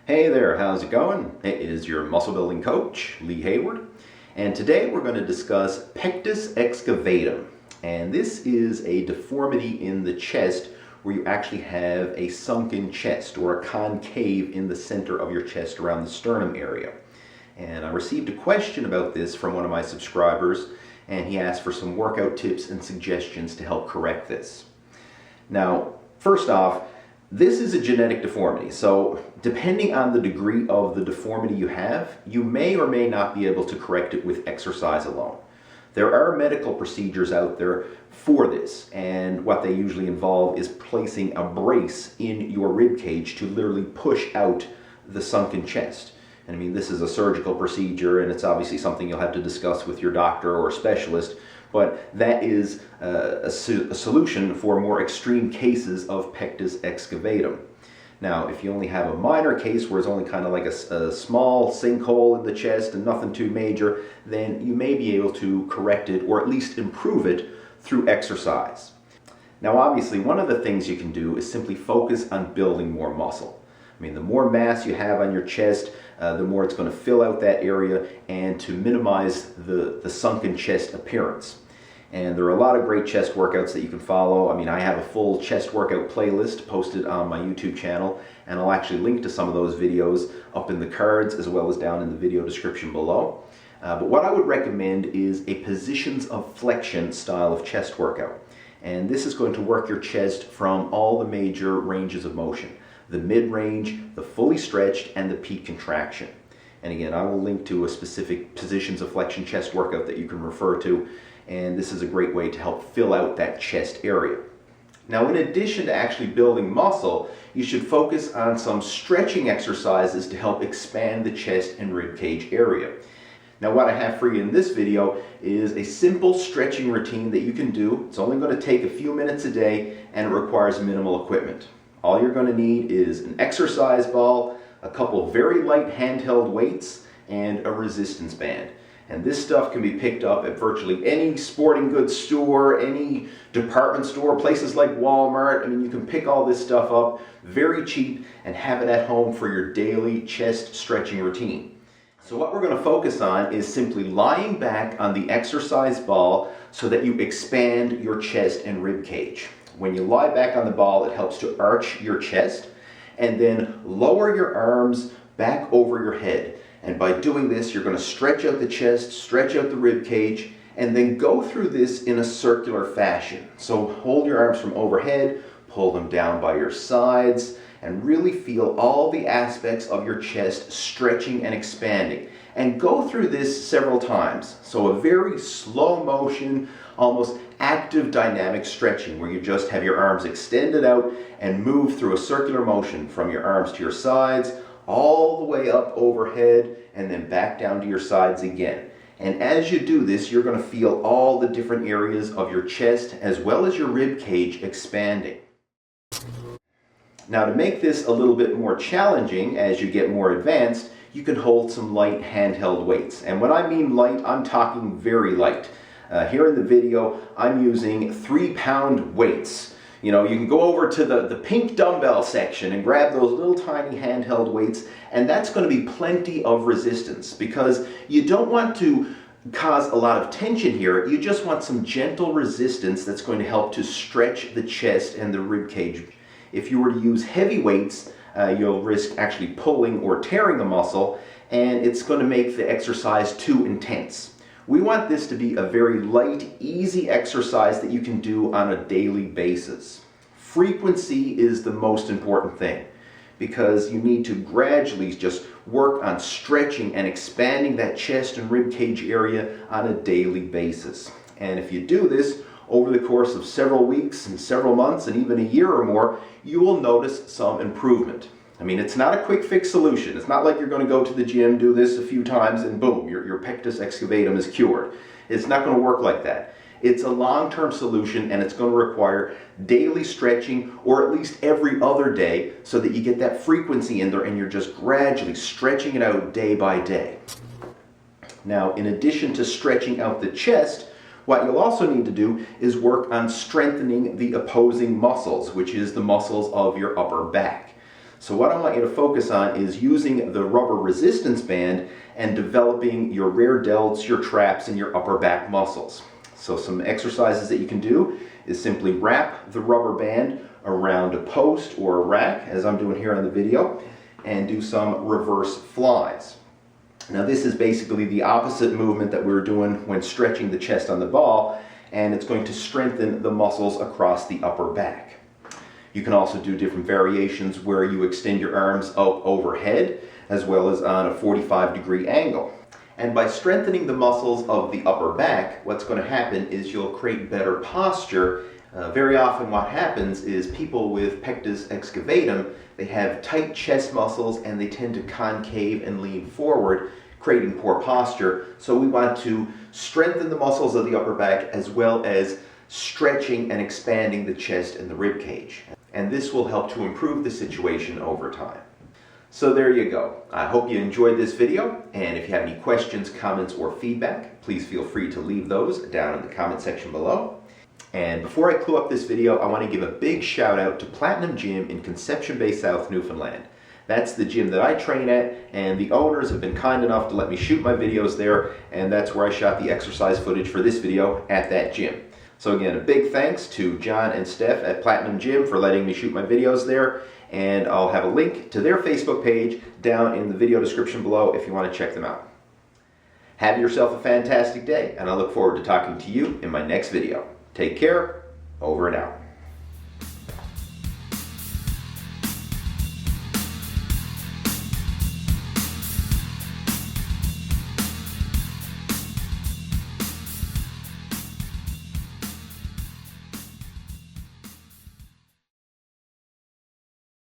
Hey there, how's it going? It is your muscle building coach, Lee Hayward, and today we're going to discuss Pectus Excavatum. And this is a deformity in the chest where you actually have a sunken chest or a concave in the center of your chest around the sternum area. And I received a question about this from one of my subscribers, and he asked for some workout tips and suggestions to help correct this. Now, first off, this is a genetic deformity, so depending on the degree of the deformity you have, you may or may not be able to correct it with exercise alone. There are medical procedures out there for this, and what they usually involve is placing a brace in your rib cage to literally push out the sunken chest. And I mean, this is a surgical procedure, and it's obviously something you'll have to discuss with your doctor or specialist, but that is a solution for more extreme cases of Pectus Excavatum. Now, if you only have a minor case where it's only kind of like a small sinkhole in the chest and nothing too major, then you may be able to correct it or at least improve it through exercise. Now, obviously, one of the things you can do is simply focus on building more muscle. I mean, the more mass you have on your chest, the more it's going to fill out that area and to minimize the sunken chest appearance. And there are a lot of great chest workouts that you can follow. I mean, I have a full chest workout playlist posted on my YouTube channel, and I'll actually link to some of those videos up in the cards as well as down in the video description below. But what I would recommend is a positions of flexion style of chest workout. And this is going to work your chest from all the major ranges of motion. The mid-range, the fully stretched, and the peak contraction. And again, I will link to a specific positions of flexion chest workout that you can refer to, and this is a great way to help fill out that chest area. Now, in addition to actually building muscle, you should focus on some stretching exercises to help expand the chest and rib cage area. Now, what I have for you in this video is a simple stretching routine that you can do. It's only going to take a few minutes a day, and it requires minimal equipment. All you're going to need is an exercise ball, a couple very light handheld weights, and a resistance band. And this stuff can be picked up at virtually any sporting goods store, any department store, places like Walmart. I mean, you can pick all this stuff up very cheap and have it at home for your daily chest stretching routine. So what we're going to focus on is simply lying back on the exercise ball so that you expand your chest and rib cage. When you lie back on the ball, it helps to arch your chest and then lower your arms back over your head. And by doing this, you're going to stretch out the chest, stretch out the rib cage, and then go through this in a circular fashion. So hold your arms from overhead, pull them down by your sides, and really feel all the aspects of your chest stretching and expanding. And go through this several times. So a very slow motion, almost active dynamic stretching where you just have your arms extended out and move through a circular motion from your arms to your sides, all the way up overhead, and then back down to your sides again. And as you do this, you're going to feel all the different areas of your chest as well as your rib cage expanding. Now, to make this a little bit more challenging as you get more advanced, you can hold some light handheld weights. And when I mean light, I'm talking very light. Here in the video, I'm using 3-pound weights. You know, you can go over to the pink dumbbell section and grab those little tiny handheld weights, and that's going to be plenty of resistance because you don't want to cause a lot of tension here. You just want some gentle resistance that's going to help to stretch the chest and the rib cage. If you were to use heavy weights, you'll risk actually pulling or tearing the muscle, and it's going to make the exercise too intense. We want this to be a very light, easy exercise that you can do on a daily basis. Frequency is the most important thing because you need to gradually just work on stretching and expanding that chest and rib cage area on a daily basis. And if you do this over the course of several weeks and several months and even a year or more, you will notice some improvement. I mean, it's not a quick fix solution. It's not like you're going to go to the gym, do this a few times, and boom, your Pectus Excavatum is cured. It's not going to work like that. It's a long-term solution, and it's going to require daily stretching, or at least every other day, so that you get that frequency in there and you're just gradually stretching it out day by day. Now, in addition to stretching out the chest, what you'll also need to do is work on strengthening the opposing muscles, which is the muscles of your upper back. So what I want you to focus on is using the rubber resistance band and developing your rear delts, your traps, and your upper back muscles. So some exercises that you can do is simply wrap the rubber band around a post or a rack, as I'm doing here in the video, and do some reverse flies. Now this is basically the opposite movement that we were doing when stretching the chest on the ball, and it's going to strengthen the muscles across the upper back. You can also do different variations where you extend your arms up overhead as well as on a 45-degree angle. And by strengthening the muscles of the upper back, what's going to happen is you'll create better posture. Very often what happens is people with pectus excavatum, they have tight chest muscles and they tend to concave and lean forward, creating poor posture. So we want to strengthen the muscles of the upper back as well as stretching and expanding the chest and the rib cage. And this will help to improve the situation over time. So there you go. I hope you enjoyed this video, and if you have any questions, comments, or feedback, please feel free to leave those down in the comment section below. And before I clue up this video, I want to give a big shout out to Platinum Gym in Conception Bay, South Newfoundland. That's the gym that I train at, and the owners have been kind enough to let me shoot my videos there, and that's where I shot the exercise footage for this video, at that gym. So again, a big thanks to John and Steph at Platinum Gym for letting me shoot my videos there, and I'll have a link to their Facebook page down in the video description below if you want to check them out. Have yourself a fantastic day, and I look forward to talking to you in my next video. Take care, over and out.